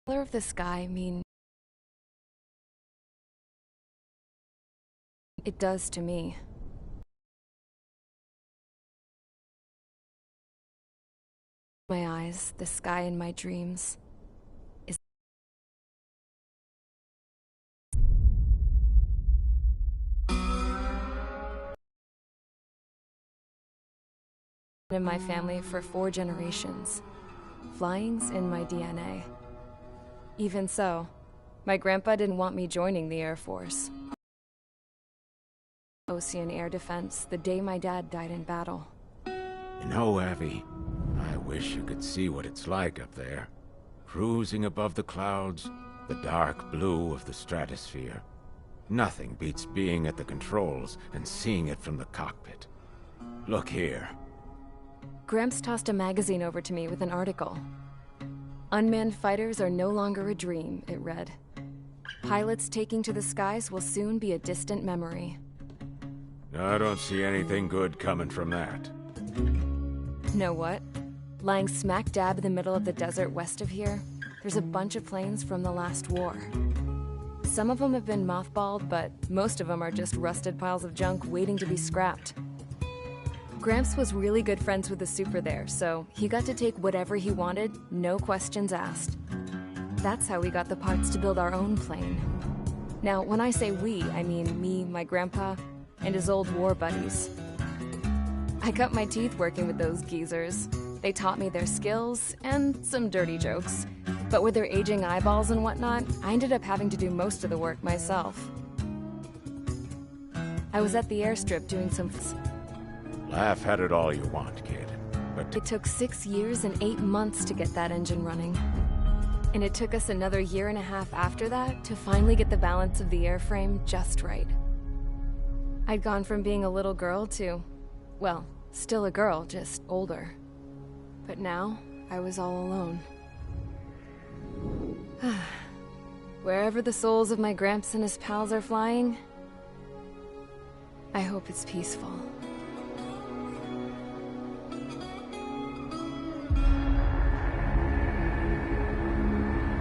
color of the sky mean it does to me. My eyes, the sky in my dreams, is in my family for 4 generations. Flying's in my DNA. Even so, my grandpa didn't want me joining the Air Force. Ocean Air Defense the day my dad died in battle. You know, Abby, I wish you could see what it's like up there. Cruising above the clouds, the dark blue of the stratosphere. Nothing beats being at the controls and seeing it from the cockpit. Look here. Gramps tossed a magazine over to me with an article. Unmanned fighters are no longer a dream, it read. Pilots taking to the skies will soon be a distant memory. I don't see anything good coming from that. Know what? Lying smack dab in the middle of the desert west of here, there's a bunch of planes from the last war. Some of them have been mothballed, but most of them are just rusted piles of junk waiting to be scrapped. Gramps was really good friends with the super there, so he got to take whatever he wanted, no questions asked. That's how we got the parts to build our own plane. Now, when I say we, I mean me, my grandpa, and his old war buddies. I cut my teeth working with those geezers. They taught me their skills, and some dirty jokes. But with their aging eyeballs and whatnot, I ended up having to do most of the work myself. I was at the airstrip doing some... Laugh at it all you want, kid. But It took 6 years and 8 months to get that engine running. And it took us another 1.5 years after that to finally get the balance of the airframe just right. I'd gone from being a little girl to, well, still a girl, just older. But now, I was all alone. Wherever the souls of my Gramps and his pals are flying, I hope it's peaceful.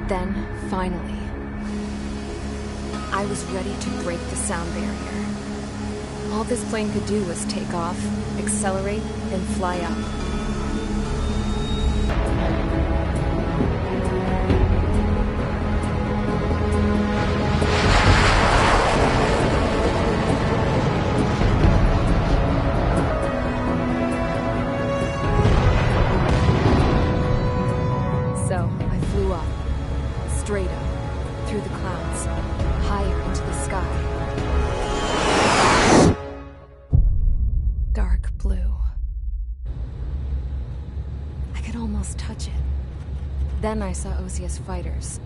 Then, finally, I was ready to break the sound barrier. All this plane could do was take off, accelerate, and fly up. So, I flew up. Straight up, through the clouds, higher into the sky. Dark blue. I could almost touch it. Then I saw Osia's fighters.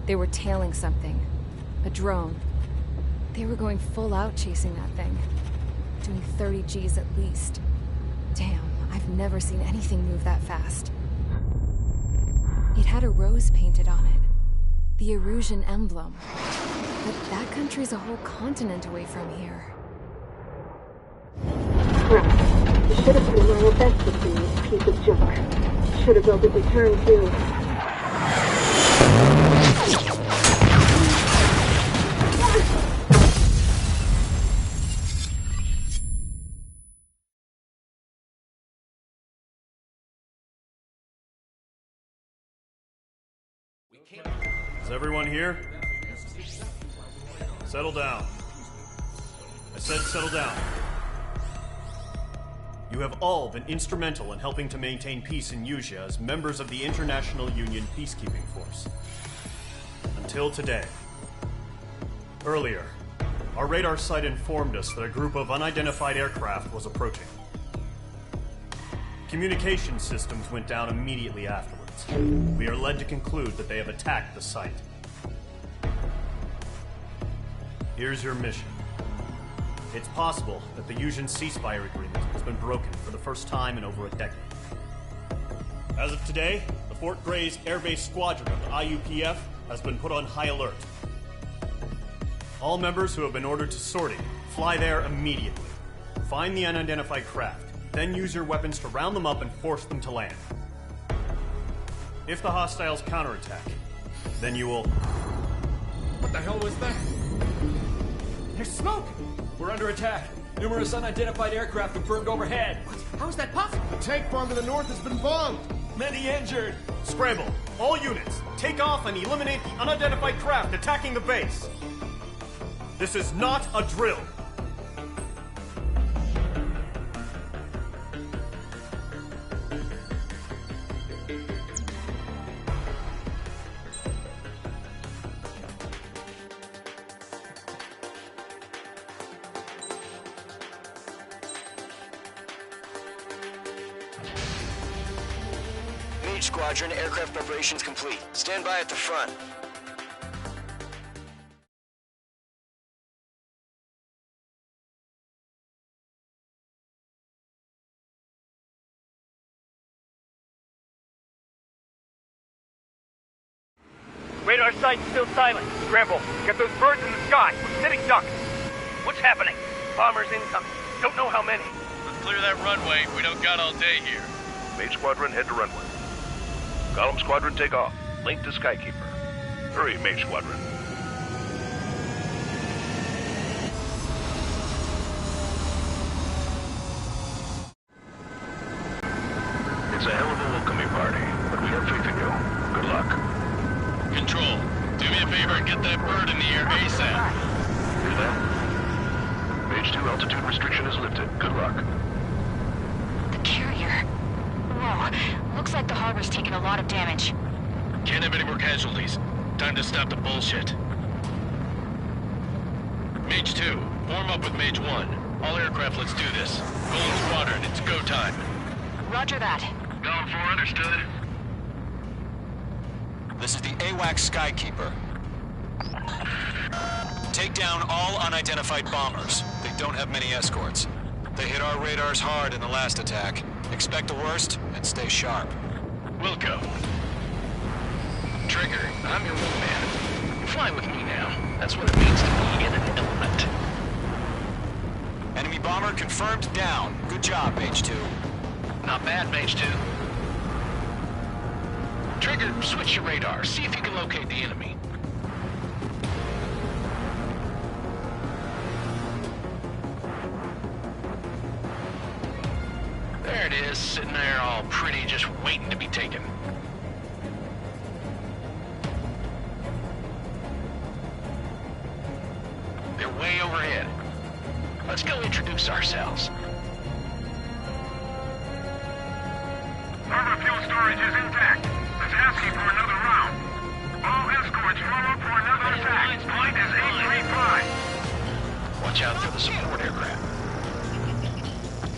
They were tailing something. A drone. They were going full out chasing that thing. Doing 30 Gs at least. Damn, I've never seen anything move that fast. It had a rose painted on it. The Erusian emblem. But that country's a whole continent away from here. Crap. You should have put in my best to see this piece of junk. Should have built a return too. Is everyone here? Settle down. I said settle down. You have all been instrumental in helping to maintain peace in Usea as members of the International Union Peacekeeping Force. Until today. Earlier, our radar site informed us that a group of unidentified aircraft was approaching. Communication systems went down immediately afterwards. We are led to conclude that they have attacked the site. Here's your mission. It's possible that the Usean ceasefire agreement has been broken for the first time in over a decade. As of today, the Fort Grays Air Base Squadron of the IUPF has been put on high alert. All members who have been ordered to sortie, fly there immediately. Find the unidentified craft, then use your weapons to round them up and force them to land. If the hostiles counterattack, Then you will... What the hell was that? There's smoke! We're under attack. Numerous unidentified aircraft have burned overhead. What? How is that possible? The tank farm to the north has been bombed. Many injured. Scramble! All units, take off and eliminate the unidentified craft attacking the base. This is not a drill. Squadron, aircraft preparations complete. Stand by at the front. Radar site's still silent. Scramble. Get those birds in the sky. We're sitting ducks. What's happening? Bombers incoming. Don't know how many. Let's clear that runway. We don't got all day here. Mage Squadron, head to runway. Column Squadron, take off. Link to Skykeeper. Hurry, Mage Squadron. It's a hell of a welcoming party, but we have faith in you. Good luck. Control, do me a favor and get that bird in the air ASAP. Hear that? Mage 2 altitude restriction is lifted. Good luck. The carrier. Whoa, looks like the harbor's taken a lot of damage. Can't have any more casualties. Time to stop the bullshit. Mage 2, form up with Mage 1. All aircraft, let's do this. Golden Squadron, it's go time. Roger that. Going for, understood. This is the AWAC Skykeeper. Take down all unidentified bombers. They don't have many escorts. They hit our radars hard in the last attack. Expect the worst and stay sharp. Wilco. Trigger, I'm your wingman. You fly with me now. That's what it means to be in an element. Enemy bomber confirmed down. Good job, Mage 2. Not bad, Mage 2. Trigger, switch your radar. See if you can locate the enemy. There it is, sitting there all pretty, just waiting to be taken. They're way overhead. Let's go introduce ourselves. Harbor fuel storage is intact. It's asking for another round. All escorts follow for another attack. Point is 835. Watch out for the support aircraft.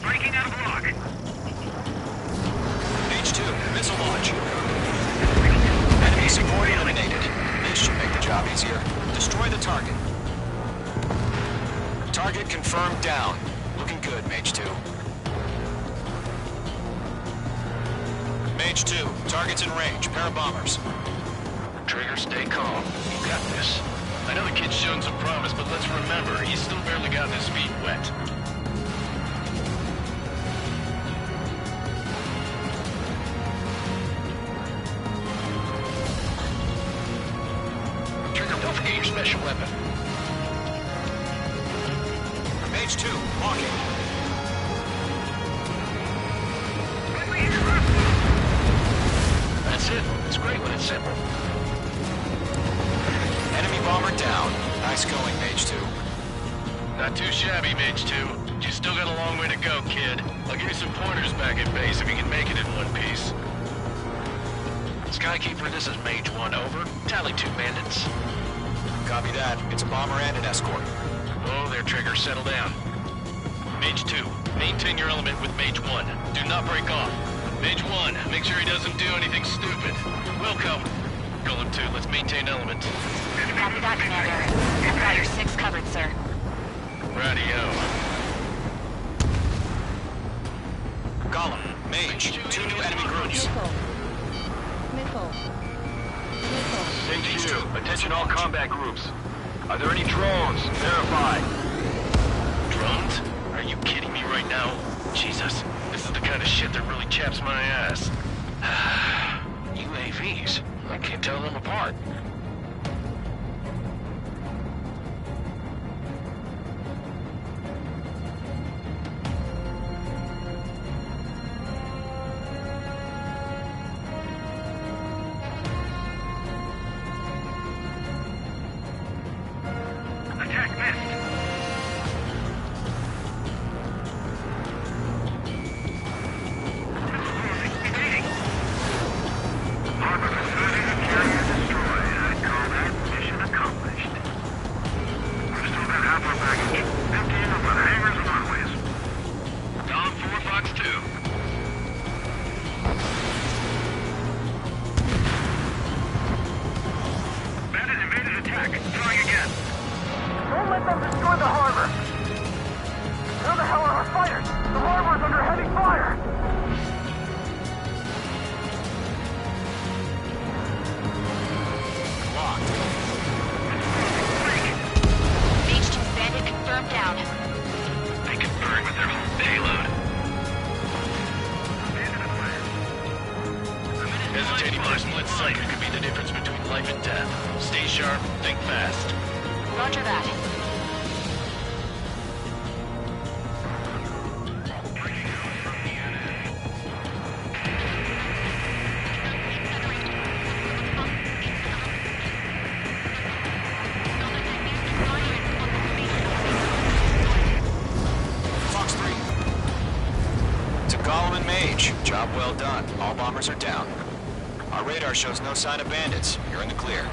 Breaking out of lock. H2, missile launch. Enemy support eliminated. This should make the job easier. Destroy the target. Target confirmed down. Looking good, Mage 2. Mage 2, target's in range. Pair of bombers. Trigger, stay calm. You got this. I know the kid's shown some promise, but let's remember, he's still barely gotten his feet wet. Trigger, don't forget your special weapon. Mage 2, walking. That's it. It's great when it's simple. Enemy bomber down. Nice going, Mage 2. Not too shabby, Mage 2. You still got a long way to go, kid. I'll give you some pointers back at base if you can make it in one piece. Skykeeper, this is Mage 1, over. Tally 2 bandits. Copy that. It's a bomber and an escort. Oh, there, Trigger. Settle down. Mage 2, maintain your element with Mage 1. Do not break off. Mage 1, make sure he doesn't do anything stupid. Wilco. Golem 2, let's maintain element. Copy that, Commander. I've got your 6 covered, sir. Radio. Golem, Mage, 2 new enemy groups. Mage 2, attention all combat groups. Are there any drones? Verify. Drones? Are you kidding me right now? Jesus, this is the kind of shit that really chaps my ass. UAVs. I can't tell them apart. sharp, think fast. Roger that. Fox 3. To Gollum and Mage. Job well done. All bombers are down. Our radar shows no sign of bandits. You're in the clear.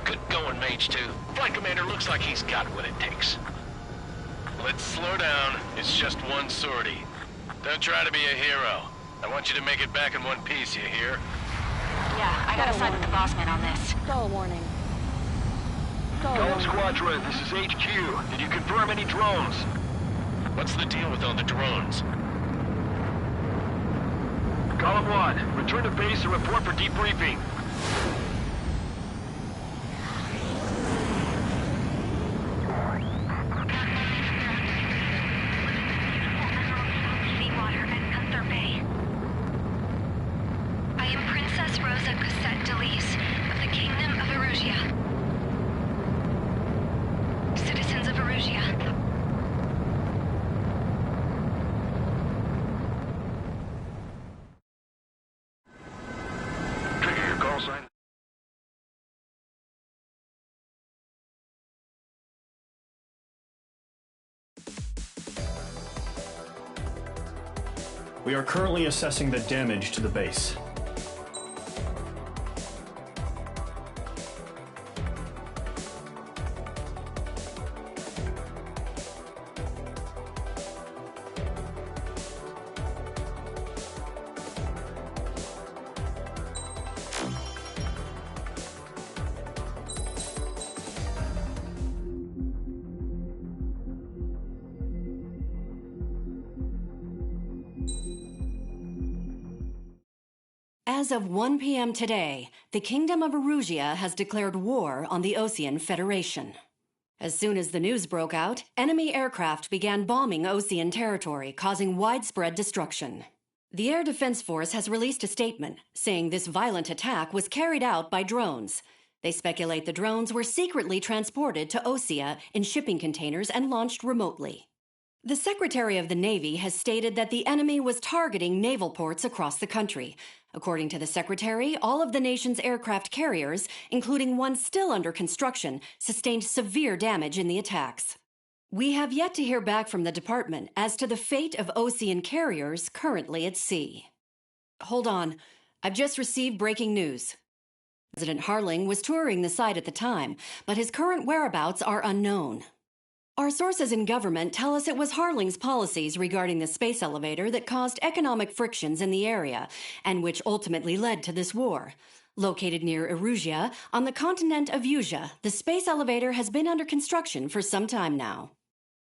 Good going, Mage 2. Flight Commander looks like he's got what it takes. Let's slow down. It's just one sortie. Don't try to be a hero. I want you to make it back in one piece, you hear? Yeah, I gotta side with the boss man on this. Stall warning. Gollum Squadron, this is HQ. Did you confirm any drones? What's the deal with all the drones? Gollum 1, return to base and report for debriefing. Seawater and Gunther Bay. I am Princess Rosa Cosette Delise of the Kingdom of Erusia. Citizens of Erusia. Trigger your call sign. We are currently assessing the damage to the base. As of 1 p.m. today, the Kingdom of Erusia has declared war on the Osean Federation. As soon as the news broke out, enemy aircraft began bombing Osean territory, causing widespread destruction. The Air Defense Force has released a statement saying this violent attack was carried out by drones. They speculate the drones were secretly transported to Osea in shipping containers and launched remotely. The Secretary of the Navy has stated that the enemy was targeting naval ports across the country. According to the Secretary, all of the nation's aircraft carriers, including one still under construction, sustained severe damage in the attacks. We have yet to hear back from the department as to the fate of Osean carriers currently at sea. Hold on. I've just received breaking news. President Harling was touring the site at the time, but his current whereabouts are unknown. Our sources in government tell us it was Harling's policies regarding the space elevator that caused economic frictions in the area, and which ultimately led to this war. Located near Erusia, on the continent of Eusia, the space elevator has been under construction for some time now.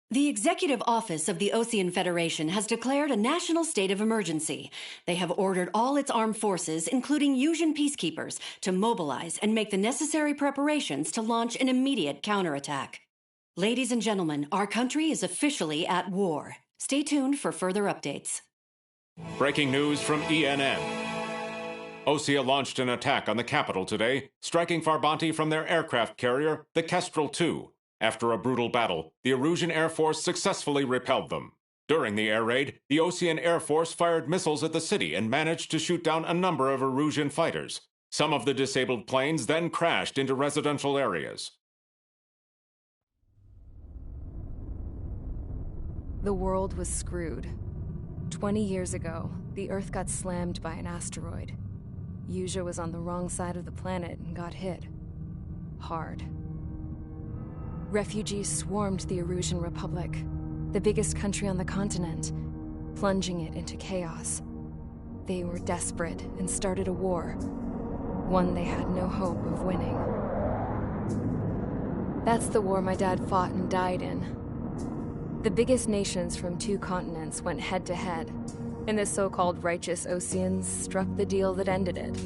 The Executive Office of the Osean Federation has declared a national state of emergency. They have ordered all its armed forces, including Eusian peacekeepers, to mobilize and make the necessary preparations to launch an immediate counterattack. Ladies and gentlemen, our country is officially at war. Stay tuned for further updates. Breaking news from ENN. Osea launched an attack on the capital today, striking Farbanti from their aircraft carrier, the Kestrel II. After a brutal battle, the Erusian Air Force successfully repelled them. During the air raid, the Osean Air Force fired missiles at the city and managed to shoot down a number of Erusian fighters. Some of the disabled planes then crashed into residential areas. The world was screwed. 20 years ago, the Earth got slammed by an asteroid. Eusia was on the wrong side of the planet and got hit. Hard. Refugees swarmed the Erusian Republic, the biggest country on the continent, plunging it into chaos. They were desperate and started a war, one they had no hope of winning. That's the war my dad fought and died in. The biggest nations from 2 continents went head-to-head, and the so-called righteous Oseans struck the deal that ended it.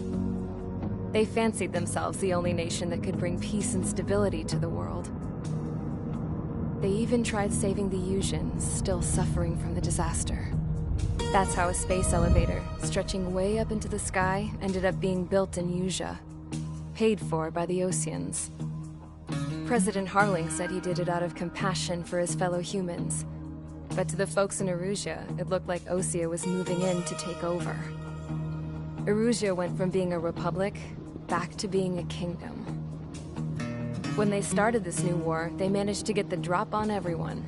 They fancied themselves the only nation that could bring peace and stability to the world. They even tried saving the Eusians, still suffering from the disaster. That's how a space elevator, stretching way up into the sky, ended up being built in Usea, paid for by the Oseans. President Harling said he did it out of compassion for his fellow humans. But to the folks in Erusea, it looked like Osea was moving in to take over. Erusea went from being a republic back to being a kingdom. When they started this new war, they managed to get the drop on everyone.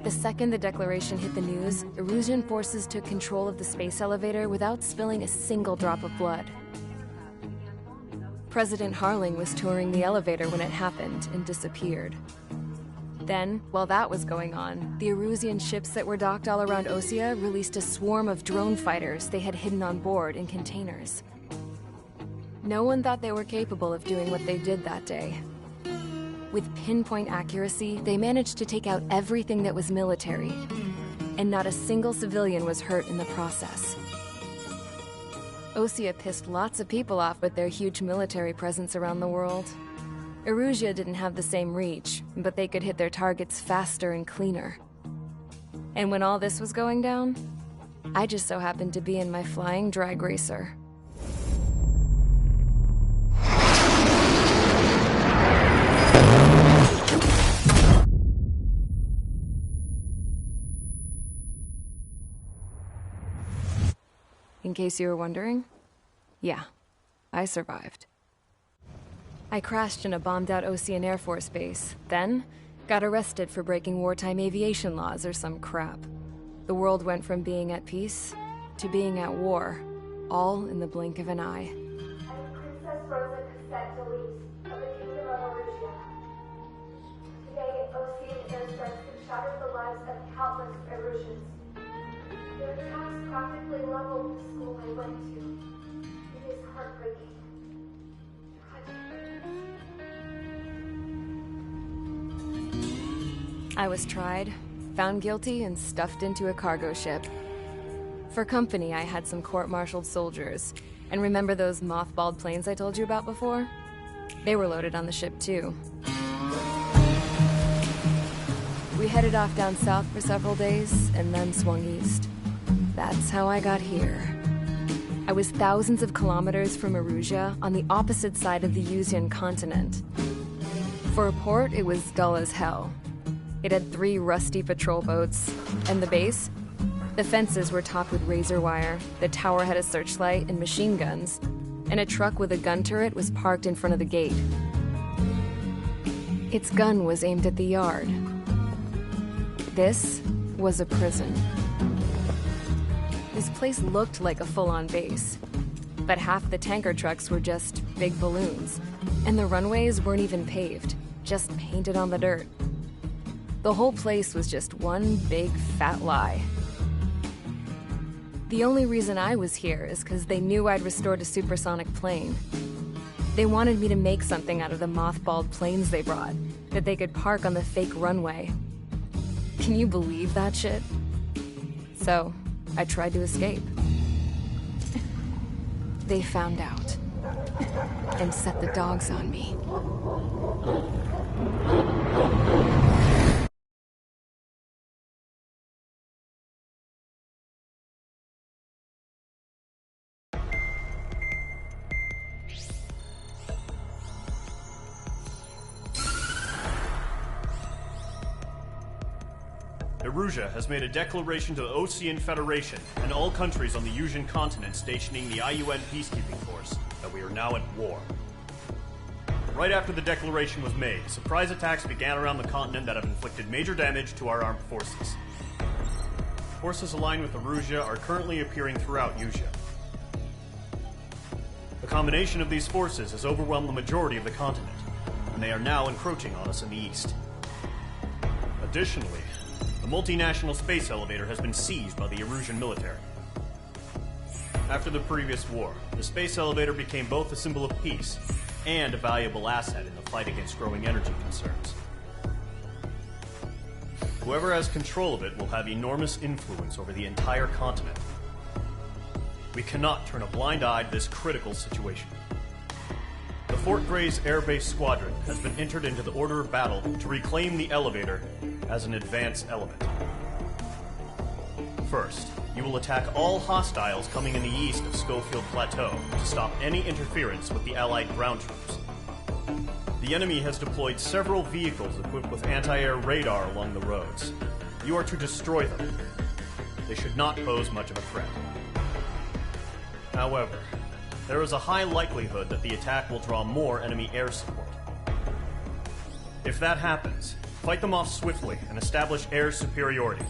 The second the declaration hit the news, Erusian forces took control of the space elevator without spilling a single drop of blood. President Harling was touring the elevator when it happened and disappeared. Then, while that was going on, the Erusian ships that were docked all around Osea released a swarm of drone fighters they had hidden on board in containers. No one thought they were capable of doing what they did that day. With pinpoint accuracy, they managed to take out everything that was military, and not a single civilian was hurt in the process. Osea pissed lots of people off with their huge military presence around the world. Erusea didn't have the same reach, but they could hit their targets faster and cleaner. And when all this was going down, I just so happened to be in my flying drag racer. In case you were wondering, yeah, I survived. I crashed in a bombed-out Osean Air Force base, then got arrested for breaking wartime aviation laws or some crap. The world went from being at peace to being at war, all in the blink of an eye. I'm Princess Rosa Cassette Delise of the Kingdom of Erusea. Today, Osean airstrikes have shattered the lives of countless Erusians. Their attacks practically leveled the school I went to. It is heartbreaking. I was tried, found guilty, and stuffed into a cargo ship. For company, I had some court-martialed soldiers. And remember those mothballed planes I told you about before? They were loaded on the ship, too. We headed off down south for several days, and then swung east. That's how I got here. I was thousands of kilometers from Erusea, on the opposite side of the Usean continent. For a port, it was dull as hell. It had 3 rusty patrol boats, and the base? The fences were topped with razor wire, the tower had a searchlight and machine guns, and a truck with a gun turret was parked in front of the gate. Its gun was aimed at the yard. This was a prison. This place looked like a full-on base, but half the tanker trucks were just big balloons, and the runways weren't even paved, just painted on the dirt. The whole place was just one big fat lie. The only reason I was here is because they knew I'd restored a supersonic plane. They wanted me to make something out of the mothballed planes they brought, that they could park on the fake runway. Can you believe that shit? So, I tried to escape. They found out, and set the dogs on me. Erusea has made a declaration to the Osean Federation and all countries on the Usean continent stationing the IUN peacekeeping force that we are now at war. Right after the declaration was made, surprise attacks began around the continent that have inflicted major damage to our armed forces. Forces aligned with Erusea are currently appearing throughout Usea. The combination of these forces has overwhelmed the majority of the continent, and they are now encroaching on us in the east. Additionally, the multinational space elevator has been seized by the Erusian military. After the previous war, the space elevator became both a symbol of peace and a valuable asset in the fight against growing energy concerns. Whoever has control of it will have enormous influence over the entire continent. We cannot turn a blind eye to this critical situation. The Fort Gray's Air Base Squadron has been entered into the order of battle to reclaim the elevator as an advanced element. First, you will attack all hostiles coming in the east of Schofield Plateau to stop any interference with the Allied ground troops. The enemy has deployed several vehicles equipped with anti-air radar along the roads. You are to destroy them. They should not pose much of a threat. However, there is a high likelihood that the attack will draw more enemy air support. If that happens, fight them off swiftly and establish air superiority.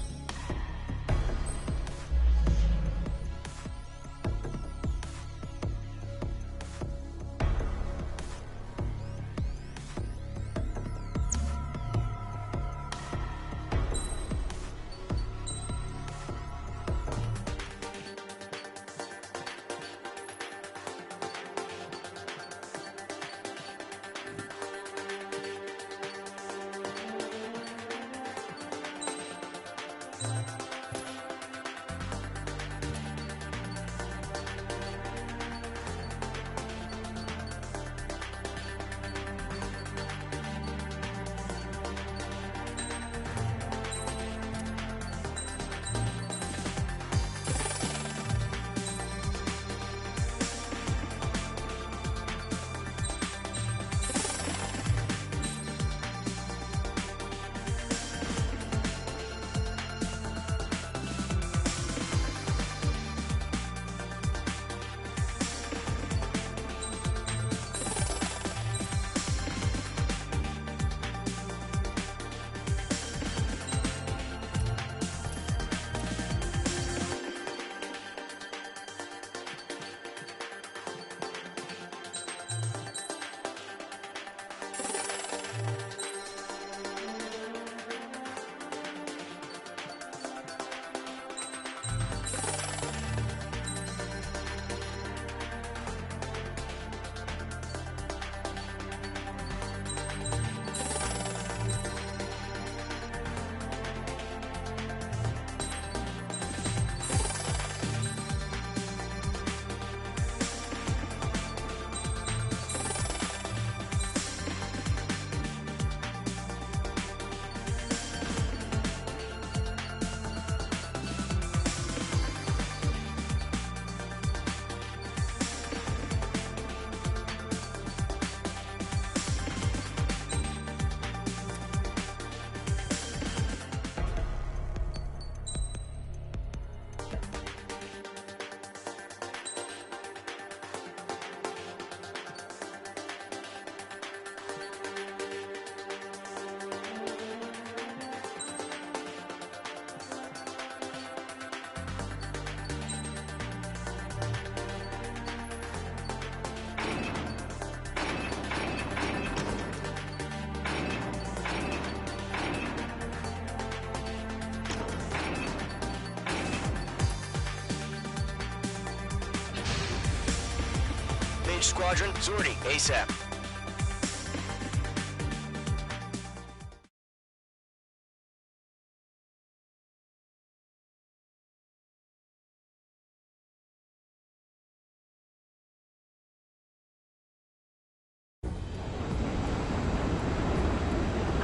Squadron, sortie ASAP.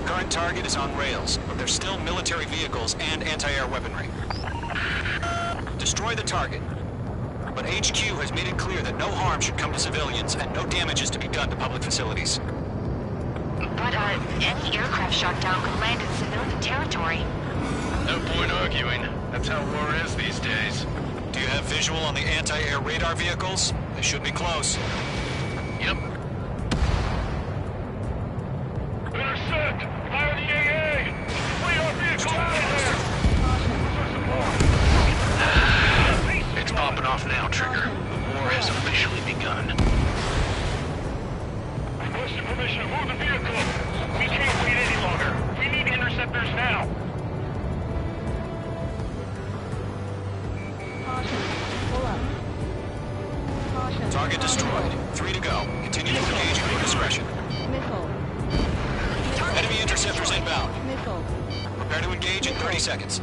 Current target is on rails, but there's still military vehicles and anti-air weaponry. Destroy the target. But HQ has made it clear that no harm should come to civilians and no damage is to be done to public facilities. But, any aircraft shot down could land in civilian territory. No point arguing. That's how war is these days. Do you have visual on the anti-air radar vehicles? They should be close. Yep. Intercept! Fire the AA! Flee our vehicle out of there! It's popping off now, Trigger. The war has officially begun. Requesting permission to move the vehicle. We can't wait any longer. We need interceptors now. Target destroyed. 3 to go. Continue to engage at your discretion. Enemy interceptors inbound. Prepare to engage in 30 seconds.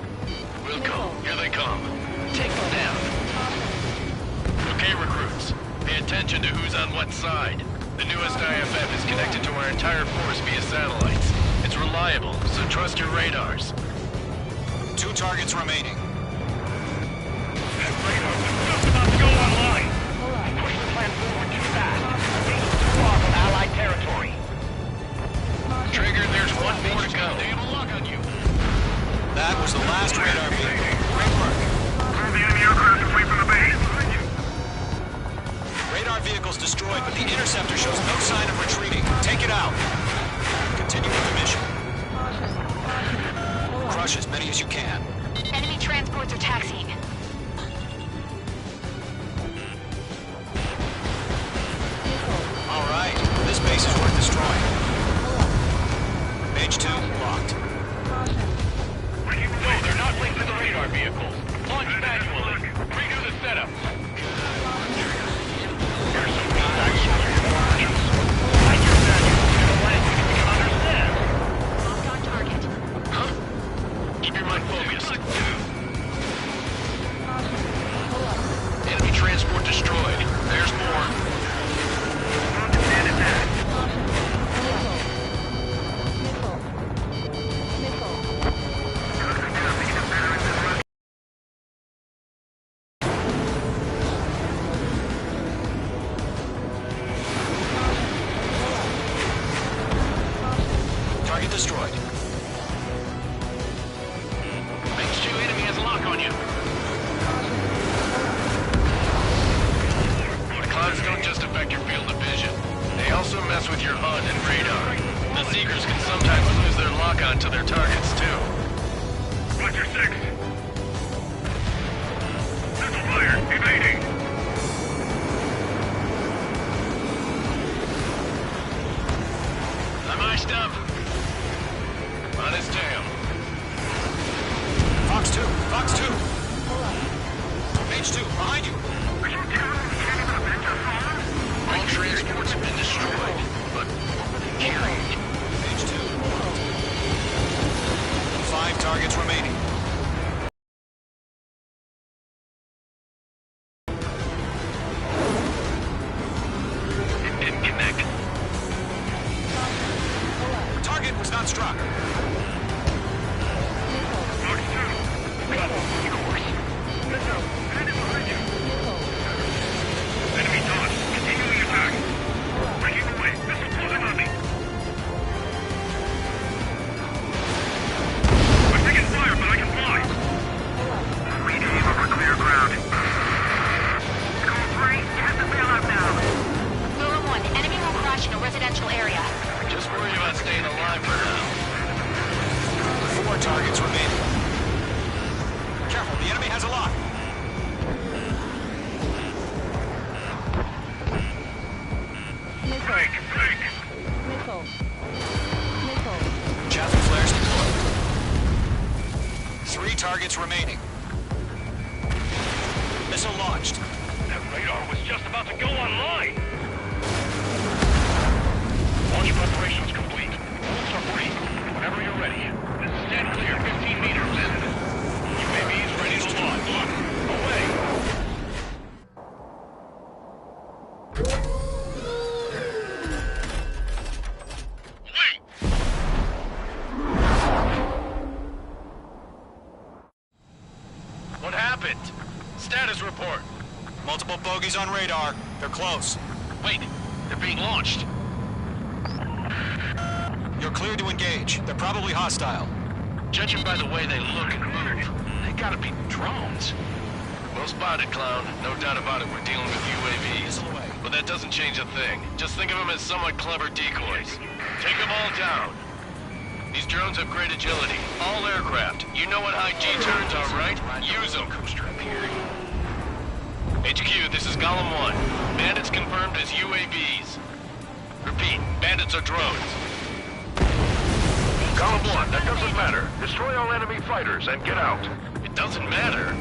Wilco, here they come. Take them down. Okay, recruits. Pay attention to who's on what side. The newest IFF is connected to our entire force via satellites. It's reliable, so trust your radars. 2 targets remaining. radar was just about to go online. Push the plan forward too fast. He's too far from Allied territory. Trigger, there's one more to go. They have a lock on you. That was the last radar vehicle. Great work. Call the enemy aircraft away from the base. Radar vehicle's destroyed, but the interceptor shows no sign of retreating. Take it out. Continue with the mission. Crush as many as you can. Enemy transports are taxiing. All right, this base is worth destroying. Mage 2, locked. No, they're not linked to the radar vehicles. Launch manually. Redo the setup. There's some feedback sources. I just said you language we can understand. Locked on target. Huh? Keep your mind focused. Enemy transport destroyed. There's more. Command attack. Target destroyed. Mage 2 enemy has a lock on you. The clouds don't just affect your field of vision. They also mess with your HUD and radar. The Seekers can sometimes lose their lock-on to their targets, too. Roger 6. Missile fire. Evading. I'm iced up. On his tail. Fox 2, Fox 2. Mage 2, behind you. Are you telling me any of the Avenger farm? All transports have been destroyed, but what were they carrying? Mage 2. 5 targets remaining. It didn't connect. Target was not struck. Fox 2. Cut. Course. Missile. Headed behind you. Enemy dodge. Continuing attack. Breaking away. Missile closing on me. I'm taking fire, but I can fly. Reading over clear ground. Call 3. You have to bail out now. Lure 1, enemy will crash in a residential area. Just worried about staying alive for now. 4 targets remaining. Careful, the enemy has a lock. Break. Break. Chaffin flares deployed. 3 targets remaining. Missile launched. That radar was just about to go online. Launch preparations complete. Bolts are free. Whenever you're ready. Stand clear 15 meters in. UAV's ready to launch. Away. Wait. What happened? Status report. Multiple bogies on radar. They're close. Wait, they're being launched. You're clear to engage. They're probably hostile. Judging by the way they look and move, they gotta be drones. Well spotted, Clown. No doubt about it, we're dealing with UAVs. But that doesn't change a thing. Just think of them as somewhat clever decoys. Take them all down. These drones have great agility. All aircraft. You know what high G turns are, right? Use them. HQ, this is Golem 1. Bandits confirmed as UAVs. Repeat, bandits are drones. Column 1, that doesn't matter. Destroy all enemy fighters and get out. It doesn't matter.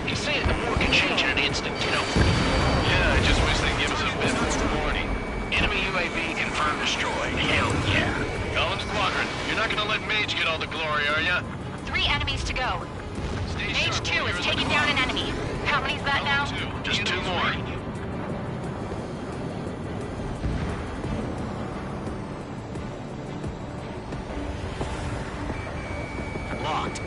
He's saying the war can change in an instant, you know. Yeah, I just wish they'd give us a bit more warning. Enemy UAV confirmed destroyed. Hell yeah. Golem Squadron, you're not gonna let Mage get all the glory, are ya? 3 enemies to go. Stay Mage sharp 2 while is you're taking in the down cloud. an enemy. How many's that now? Just 2 more. Locked.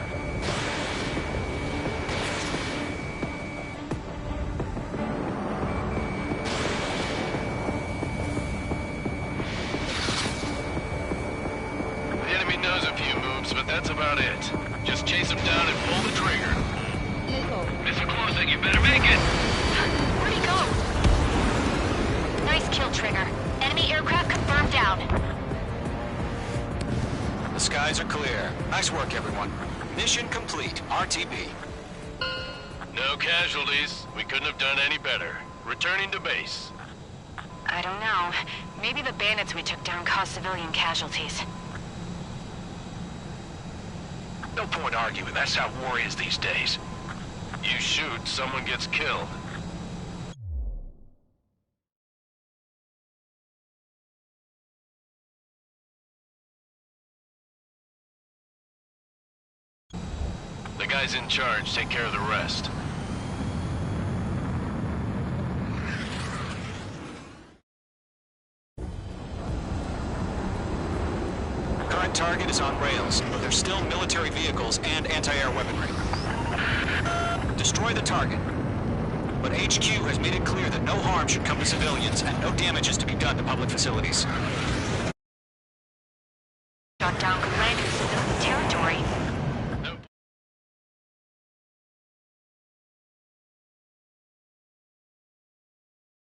Enemy knows a few moves, but that's about it. Just chase him down and pull the trigger. Missile closing, you better make it! Where'd he go? Nice kill, Trigger. Enemy aircraft confirmed down. The skies are clear. Nice work, everyone. Mission complete. RTB. No casualties. We couldn't have done any better. Returning to base. I don't know. Maybe the bandits we took down caused civilian casualties. No point arguing. That's how war is these days. You shoot, someone gets killed. The guys in charge take care of the rest. Current target is on rails, but there's still military vehicles and anti-air weaponry. Destroy the target. But HQ has made it clear that no harm should come to civilians and no damage is to be done to public facilities. Shot down could land